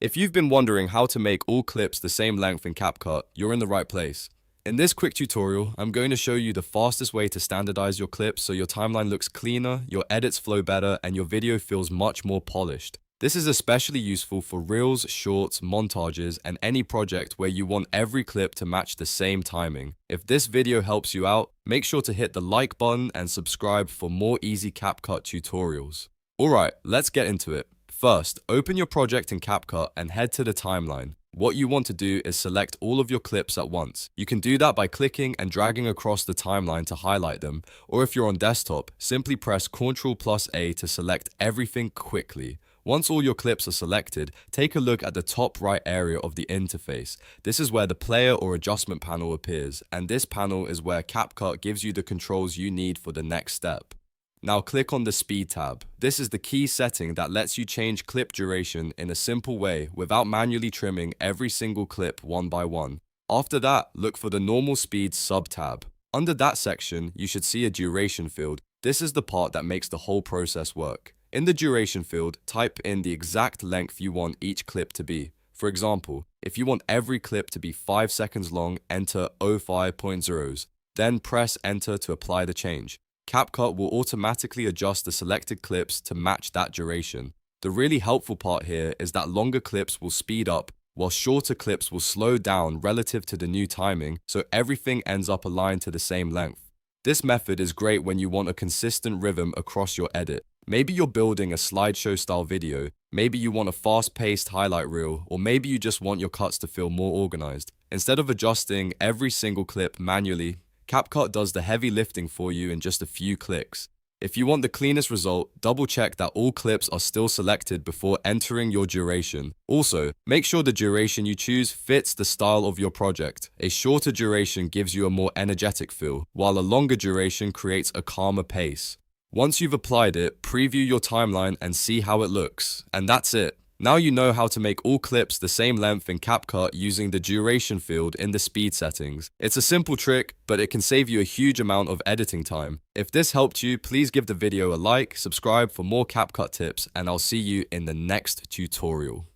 If you've been wondering how to make all clips the same length in CapCut, you're in the right place. In this quick tutorial, I'm going to show you the fastest way to standardize your clips so your timeline looks cleaner, your edits flow better, and your video feels much more polished. This is especially useful for reels, shorts, montages, and any project where you want every clip to match the same timing. If this video helps you out, make sure to hit the like button and subscribe for more easy CapCut tutorials. Alright, let's get into it. First, open your project in CapCut and head to the timeline. What you want to do is select all of your clips at once. You can do that by clicking and dragging across the timeline to highlight them, or if you're on desktop, simply press Ctrl A to select everything quickly. Once all your clips are selected, take a look at the top right area of the interface. This is where the player or adjustment panel appears, and this panel is where CapCut gives you the controls you need for the next step. Now click on the Speed tab. This is the key setting that lets you change clip duration in a simple way without manually trimming every single clip one by one. After that, look for the Normal Speed sub-tab. Under that section, you should see a duration field. This is the part that makes the whole process work. In the duration field, type in the exact length you want each clip to be. For example, if you want every clip to be 5 seconds long, enter 05.0s. Then press enter to apply the change. CapCut will automatically adjust the selected clips to match that duration. The really helpful part here is that longer clips will speed up, while shorter clips will slow down relative to the new timing, so everything ends up aligned to the same length. This method is great when you want a consistent rhythm across your edit. Maybe you're building a slideshow style video, maybe you want a fast-paced highlight reel, or maybe you just want your cuts to feel more organized. Instead of adjusting every single clip manually, CapCut does the heavy lifting for you in just a few clicks. If you want the cleanest result, double check that all clips are still selected before entering your duration. Also, make sure the duration you choose fits the style of your project. A shorter duration gives you a more energetic feel, while a longer duration creates a calmer pace. Once you've applied it, preview your timeline and see how it looks. And that's it. Now you know how to make all clips the same length in CapCut using the duration field in the speed settings. It's a simple trick, but it can save you a huge amount of editing time. If this helped you, please give the video a like, subscribe for more CapCut tips, and I'll see you in the next tutorial.